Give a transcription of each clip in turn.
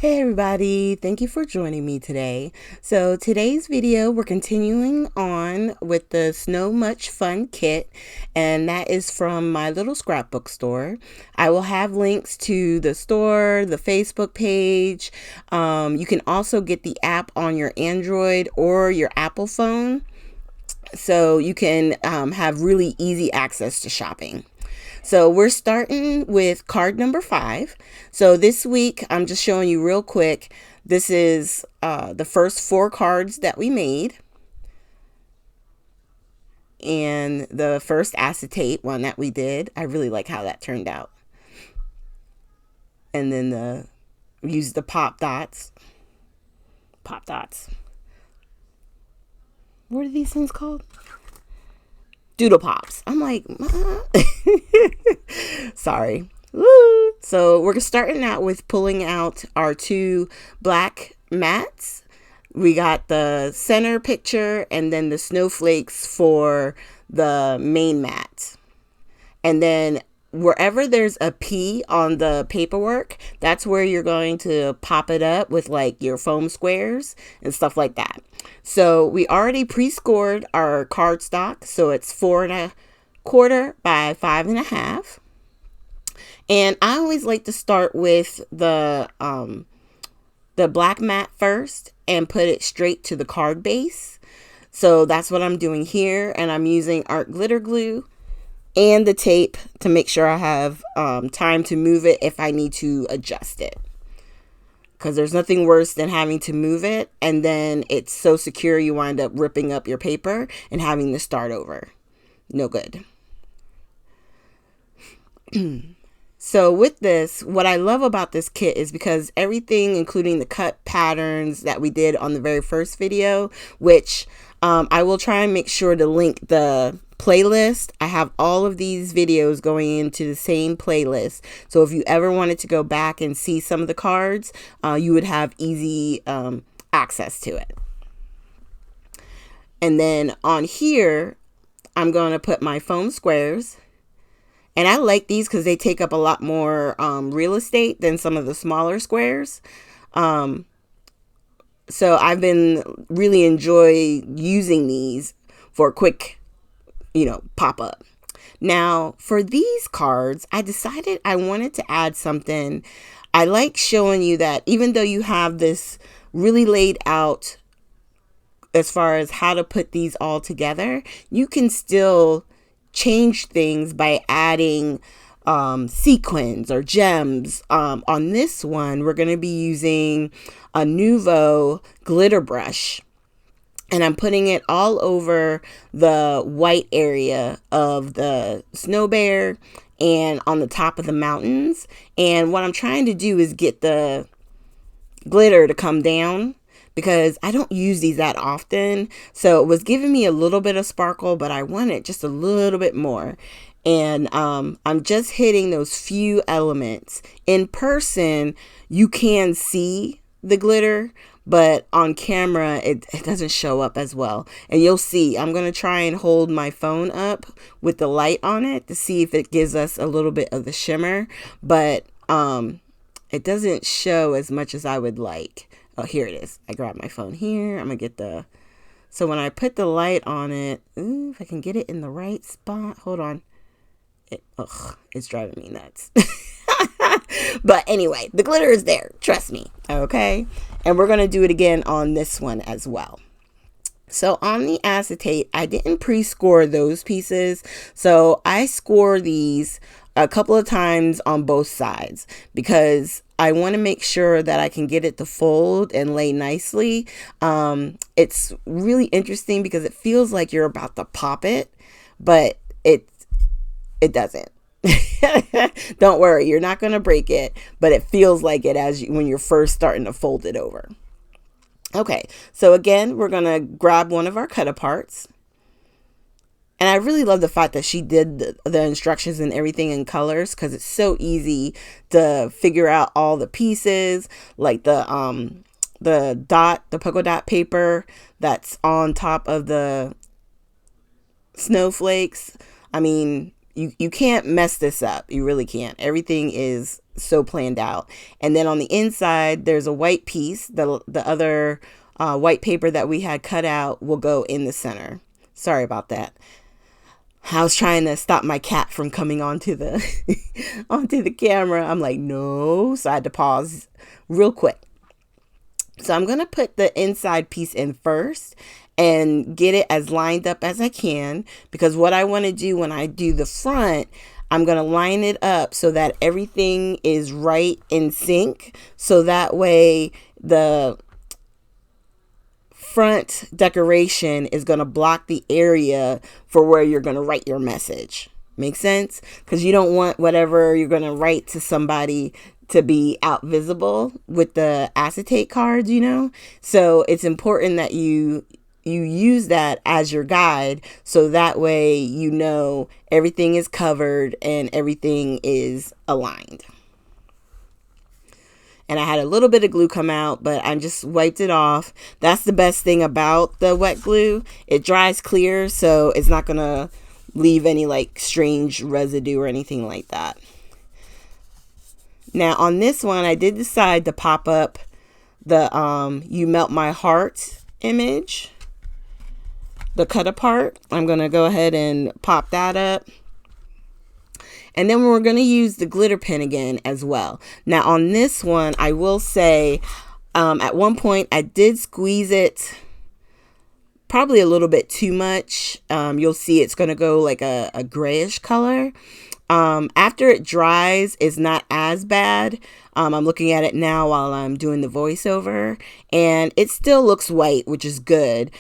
Hey everybody, thank you for joining me today. So today's video, we're continuing on with the Snow Much Fun kit, and that is from my little scrapbook store. I will have links to the store, the Facebook page. You can also get the app on your Android or your Apple phone, so you can have really easy access to shopping. So we're starting with card number 5. So this week, I'm just showing you real quick. This is the first 4 cards that we made. And the first acetate one that we did. I really like how that turned out. And then we used the pop dots. Pop dots. What are these things called? Doodle pops. I'm like, sorry. Woo. So we're starting out with pulling out our 2 black mats. We got the center picture and then the snowflakes for the main mat. And then wherever there's a P on the paperwork, that's where you're going to pop it up with like your foam squares and stuff like that. So we already pre-scored our cardstock. So it's 4¼ by 5½. And I always like to start with the black mat first and put it straight to the card base. So that's what I'm doing here. And I'm using art glitter glue and the tape to make sure I have time to move it if I need to adjust it. Because there's nothing worse than having to move it and then it's so secure you wind up ripping up your paper and having to start over. No good. So with this, what I love about this kit is because everything, including the cut patterns that we did on the very first video, which I will try and make sure to link the playlist. I have all of these videos going into the same playlist. So if you ever wanted to go back and see some of the cards, you would have easy access to it. And then on here, I'm going to put my foam squares. And I like these because they take up a lot more real estate than some of the smaller squares. So I've been really enjoy using these for quick, pop up. Now for these cards, I decided I wanted to add something. I like showing you that even though you have this really laid out as far as how to put these all together, you can still change things by adding sequins or gems. On this one, we're going to be using a Nuvo glitter brush. And I'm putting it all over the white area of the snow bear and on the top of the mountains. And what I'm trying to do is get the glitter to come down, because I don't use these that often. So it was giving me a little bit of sparkle, but I wanted just a little bit more. And I'm just hitting those few elements. In person, you can see the glitter, but on camera, it doesn't show up as well. And you'll see, I'm going to try and hold my phone up with the light on it to see if it gives us a little bit of the shimmer. But it doesn't show as much as I would like. Oh, here it is. I grabbed my phone here. I'm going to get so when I put the light on it, if I can get it in the right spot. Hold on. It's driving me nuts. But anyway, the glitter is there. Trust me. Okay. And we're going to do it again on this one as well. So on the acetate, I didn't pre-score those pieces. So I score these a couple of times on both sides because I want to make sure that I can get it to fold and lay nicely. It's really interesting because it feels like you're about to pop it, but it doesn't. Don't worry, you're not going to break it, but it feels like it when you're first starting to fold it over. Okay, so again, we're going to grab one of our cut aparts. And I really love the fact that she did the instructions and everything in colors, because it's so easy to figure out all the pieces, like the polka dot paper that's on top of the snowflakes. I mean, you can't mess this up. You really can't. Everything is so planned out. And then on the inside, there's a white piece. The other white paper that we had cut out will go in the center. Sorry about that. I was trying to stop my cat from coming onto the onto the camera. I'm like, no. So I had to pause real quick. So I'm going to put the inside piece in first and get it as lined up as I can, because what I want to do when I do the front, I'm going to line it up so that everything is right in sync. So that way the front decoration is going to block the area for where you're going to write your message. Make sense? Because you don't want whatever you're going to write to somebody to be out visible with the acetate cards, you know? So it's important that you use that as your guide, so that way you know everything is covered and everything is aligned. And I had a little bit of glue come out, but I just wiped it off. That's the best thing about the wet glue. It dries clear, so it's not gonna leave any like strange residue or anything like that. Now on this one, I did decide to pop up the You Melt My Heart image, the cut apart. I'm gonna go ahead and pop that up. And then we're going to use the glitter pen again as well. Now on this one, I will say at one point I did squeeze it probably a little bit too much. You'll see it's going to go like a grayish color. After it dries, it's not as bad. I'm looking at it now while I'm doing the voiceover, and it still looks white, which is good.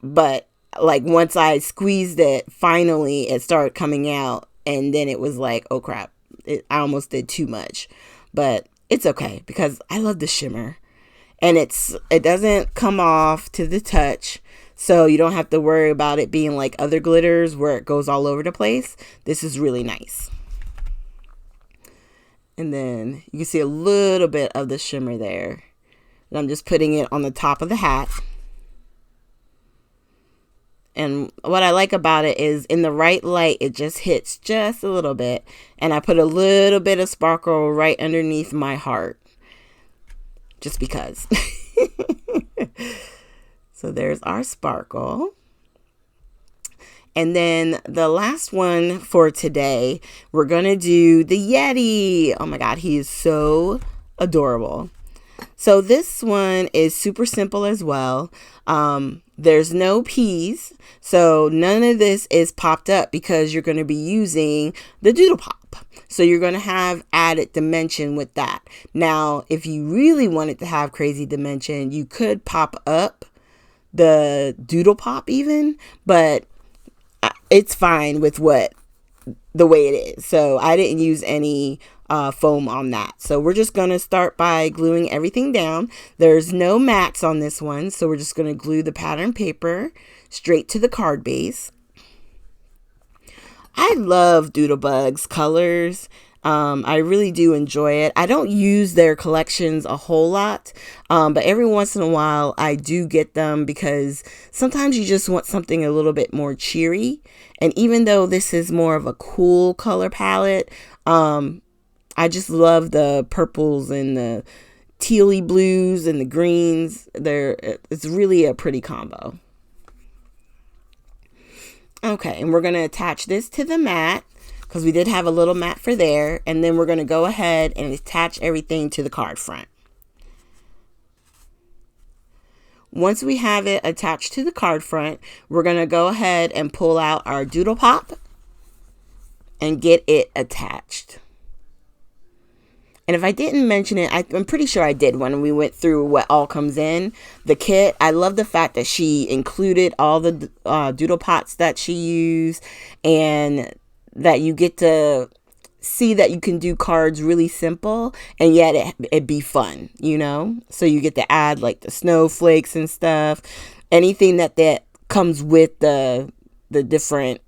But like once I squeezed it, finally it started coming out, and then it was like, oh crap, I almost did too much. But it's okay because I love the shimmer, and it doesn't come off to the touch, so you don't have to worry about it being like other glitters where it goes all over the place. This is really nice. And then you can see a little bit of the shimmer there, and I'm just putting it on the top of the hat. And what I like about it is in the right light, it just hits just a little bit. And I put a little bit of sparkle right underneath my heart, just because. So there's our sparkle. And then the last one for today, we're going to do the Yeti. Oh my God, he is so adorable. So this one is super simple as well. There's no peas, so none of this is popped up because you're going to be using the Doodle Pop. So you're going to have added dimension with that. Now, if you really wanted to have crazy dimension, you could pop up the Doodle Pop even, but it's fine with the way it is. So I didn't use any foam on that. So we're just going to start by gluing everything down. There's no mats on this one, so we're just going to glue the pattern paper straight to the card base. I love Doodlebug's colors. I really do enjoy it. I don't use their collections a whole lot, but every once in a while I do get them because sometimes you just want something a little bit more cheery. And even though this is more of a cool color palette, I just love the purples and the tealy blues and the greens. It's really a pretty combo. Okay, and we're going to attach this to the mat because we did have a little mat for there. And then we're going to go ahead and attach everything to the card front. Once we have it attached to the card front, we're going to go ahead and pull out our Doodle Pop and get it attached. And if I didn't mention it, I'm pretty sure I did when we went through what all comes in the kit. I love the fact that she included all the doodle pots that she used, and that you get to see that you can do cards really simple and yet it be fun, you know? So you get to add like the snowflakes and stuff, anything that comes with the different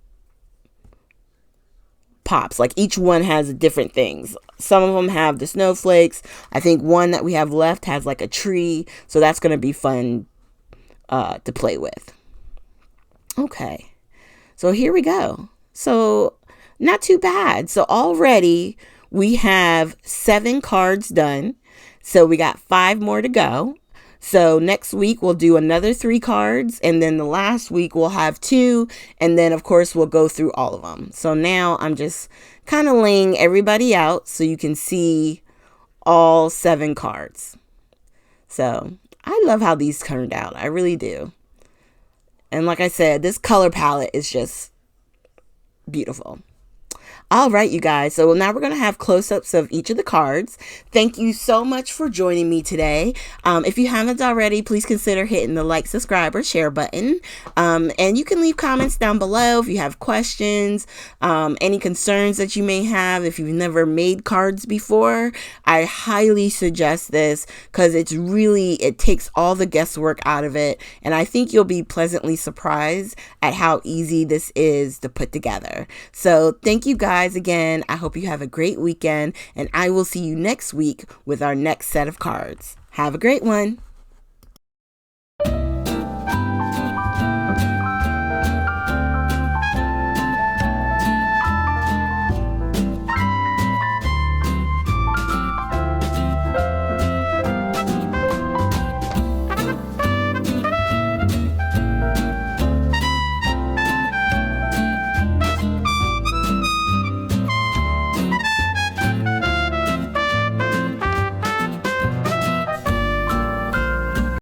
pops. Like each one has different things. Some of them have the snowflakes. I think one that we have left has like a tree, so that's going to be fun to play with. Okay, so here we go. So not too bad. So already we have 7 cards done. So we got 5 more to go. So next week we'll do another 3 cards, and then the last week we'll have 2, and then of course we'll go through all of them. So now I'm just kind of laying everybody out so you can see all 7 cards. So I love how these turned out. I really do. And like I said, this color palette is just beautiful. All right, you guys. So now we're going to have close-ups of each of the cards. Thank you so much for joining me today. If you haven't already, please consider hitting the like, subscribe, or share button. And you can leave comments down below if you have questions, any concerns that you may have. If you've never made cards before, I highly suggest this because it takes all the guesswork out of it. And I think you'll be pleasantly surprised at how easy this is to put together. So thank you guys again. I hope you have a great weekend, and I will see you next week with our next set of cards. Have a great one.